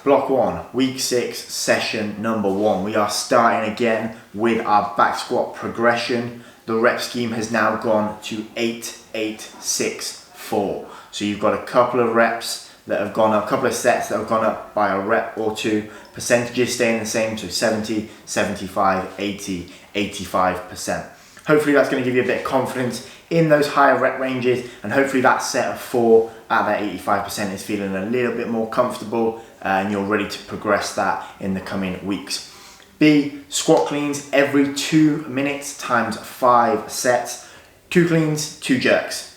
block 1, week 6, session number 1. We are starting again with our back squat progression. The rep scheme has now gone to 8, 8, 6, 4. So you've got a couple of reps that have gone up, a couple of sets that have gone up by a rep or two. Percentages staying the same, so 70, 75, 80, 85%. Hopefully that's going to give you a bit of confidence in those higher rep ranges, and hopefully that set of 4 at that 85% is feeling a little bit more comfortable, and you're ready to progress that in the coming weeks. B, squat cleans every 2 minutes times 5 sets. 2 cleans, 2 jerks.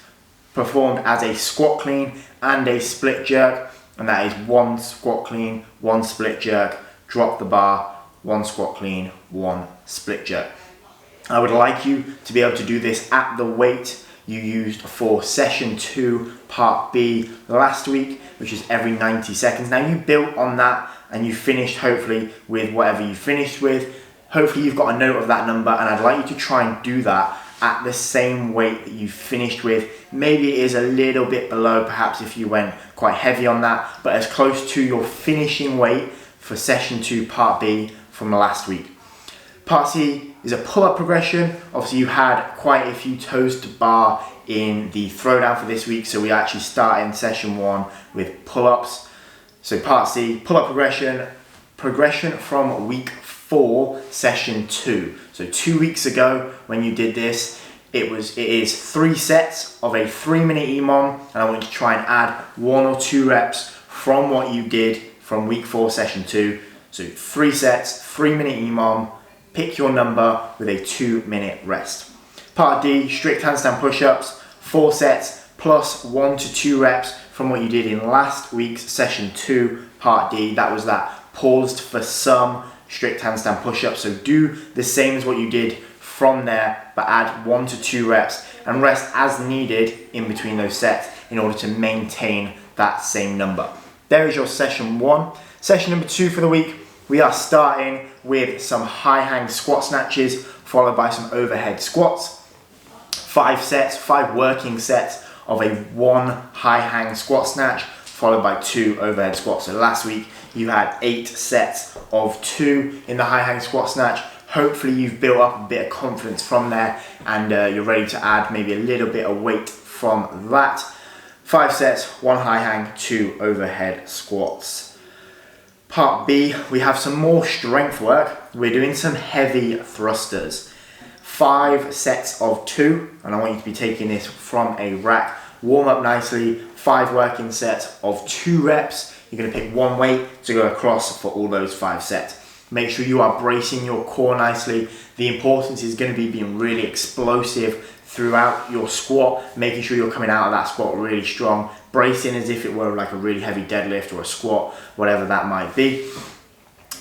Performed as a squat clean and a split jerk, and that is 1 squat clean, 1 split jerk, drop the bar, 1 squat clean, 1 split jerk. I would like you to be able to do this at the weight you used for session 2, part B last week, which is every 90 seconds. Now you built on that and you finished hopefully with whatever you finished with. Hopefully you've got a note of that number, and I'd like you to try and do that at the same weight that you finished with. Maybe it is a little bit below, perhaps if you went quite heavy on that, but as close to your finishing weight for session 2, part B from last week. Part C is a pull-up progression. Obviously you had quite a few toes to bar in the throwdown for this week, so we actually start in session 1 with pull-ups. So part C, pull-up progression from week 4, session 2. So 2 weeks ago when you did this, it is 3 sets of a 3-minute EMOM, and I want you to try and add 1 or 2 reps from what you did from week 4, session 2. So 3 sets, 3-minute EMOM. Pick your number with a 2-minute rest. Part D, strict handstand push-ups, 4 sets plus 1 to 2 reps from what you did in last week's session 2, part D. That was that paused for some strict handstand push-ups. So do the same as what you did from there, but add 1 to 2 reps and rest as needed in between those sets in order to maintain that same number. There is your session 1. Session number 2 for the week. We are starting with some high hang squat snatches, followed by some overhead squats. 5 sets, 5 working sets of a 1 high hang squat snatch, followed by 2 overhead squats. So last week you had 8 sets of 2 in the high hang squat snatch. Hopefully you've built up a bit of confidence from there, and you're ready to add maybe a little bit of weight from that. 5 sets, 1 high hang, 2 overhead squats. Part B, we have some more strength work. We're doing some heavy thrusters. 5 sets of 2, and I want you to be taking this from a rack. Warm up nicely, 5 working sets of 2 reps. You're going to pick 1 weight to go across for all those 5 sets. Make sure you are bracing your core nicely. The importance is going to be being really explosive throughout your squat, making sure you're coming out of that squat really strong, bracing as if it were like a really heavy deadlift or a squat, whatever that might be.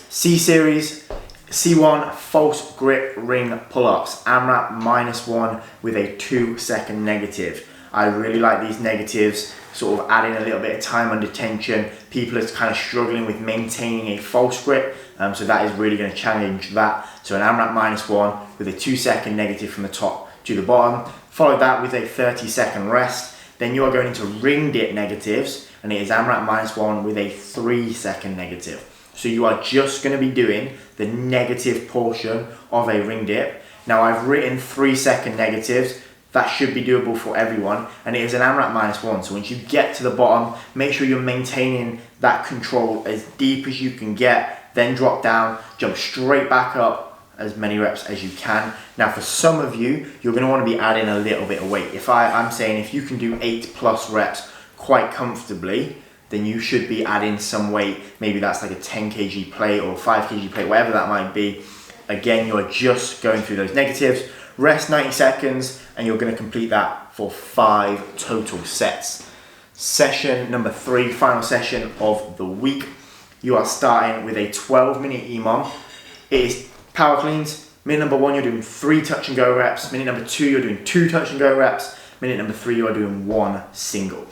C series, C1, false grip ring pull-ups, AMRAP -1 with a 2-second negative. I really like these negatives, sort of adding a little bit of time under tension. People are kind of struggling with maintaining a false grip, so that is really going to challenge that. So an AMRAP -1 with a 2-second negative from the top to the bottom. Follow that with a 30-second rest. Then you are going into ring dip negatives, and it is AMRAP -1 with a 3-second negative. So you are just going to be doing the negative portion of a ring dip. Now I've written 3-second negatives. That should be doable for everyone, and it is an AMRAP -1. So once you get to the bottom, make sure you're maintaining that control as deep as you can get, then drop down, jump straight back up as many reps as you can. Now for some of you, you're going to want to be adding a little bit of weight. I'm saying if you can do 8+ reps quite comfortably, then you should be adding some weight. Maybe that's like a 10 kg plate or 5 kg plate, whatever that might be. Again, you're just going through those negatives. Rest 90 seconds, and you're going to complete that for 5 total sets. Session number 3, final session of the week. You are starting with a 12-minute EMOM. It is power cleans. Minute number 1, you're doing 3 touch and go reps. Minute number 2, you're doing 2 touch and go reps. Minute number 3, you are doing 1 single.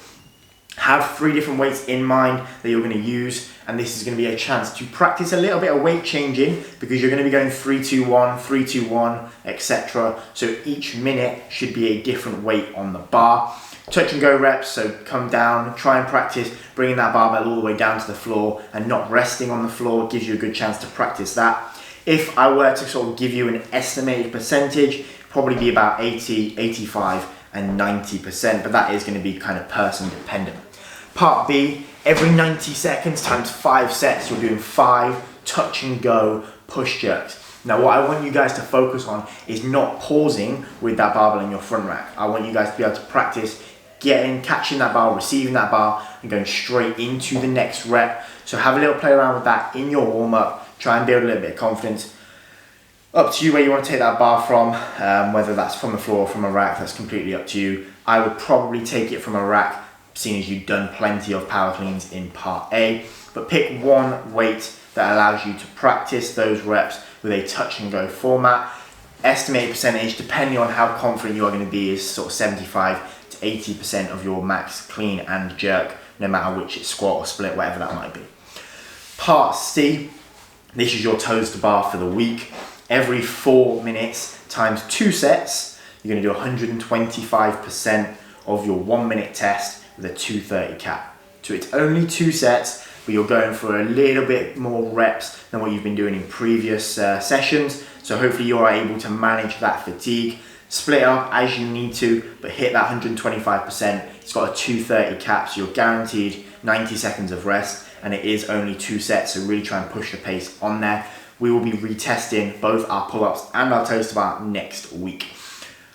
Have 3 different weights in mind that you're going to use, and this is going to be a chance to practice a little bit of weight changing, because you're going to be going 3-2-1, 3-2-1, etc. So each minute should be a different weight on the bar. Touch and go reps, so come down, try and practice bringing that barbell all the way down to the floor and not resting on the floor. It gives you a good chance to practice that. If I were to sort of give you an estimated percentage, probably be about 80, 85 and 90%, but that is going to be kind of person dependent. Part B, every 90 seconds times 5 sets, you're doing 5 touch and go push jerks. Now what I want you guys to focus on is not pausing with that barbell in your front rack. I want you guys to be able to practice catching that bar, receiving that bar, and going straight into the next rep. So have a little play around with that in your warm up. Try and build a little bit of confidence. Up to you where you want to take that bar from, whether that's from the floor or from a rack, that's completely up to you. I would probably take it from a rack, seeing as you've done plenty of power cleans in part A, but pick one weight that allows you to practice those reps with a touch and go format. Estimated percentage, depending on how confident you are going to be, is sort of 75 to 80% of your max clean and jerk, no matter which it's squat or split, whatever that might be. Part C, this is your toes to bar for the week. Every 4 minutes times 2 sets, you're going to do 125% of your 1 minute test with a 230 cap. So it's only 2 sets, but you're going for a little bit more reps than what you've been doing in previous sessions. So hopefully you are able to manage that fatigue. Split up as you need to, but hit that 125%. It's got a 230 cap, so you're guaranteed 90 seconds of rest, and it is only 2 sets, so really try and push the pace on there. We will be retesting both our pull-ups and our toes to bar next week.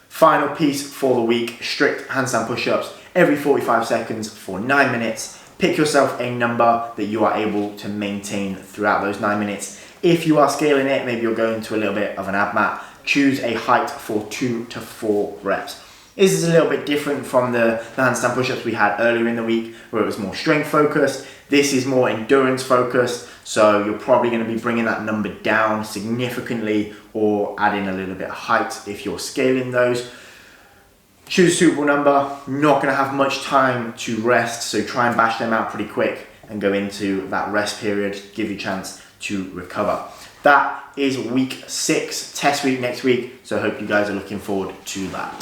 Final piece for the week, strict handstand push-ups every 45 seconds for 9 minutes. Pick yourself a number that you are able to maintain throughout those 9 minutes. If you are scaling it, maybe you're going to a little bit of an ab mat, choose a height for 2 to 4 reps. This is a little bit different from the handstand push-ups we had earlier in the week, where it was more strength focused. This is more endurance focused, so you're probably going to be bringing that number down significantly or adding a little bit of height if you're scaling those. Choose a suitable number. Not going to have much time to rest, so try and bash them out pretty quick and go into that rest period, give you a chance to recover. That is week 6, test week next week, so I hope you guys are looking forward to that.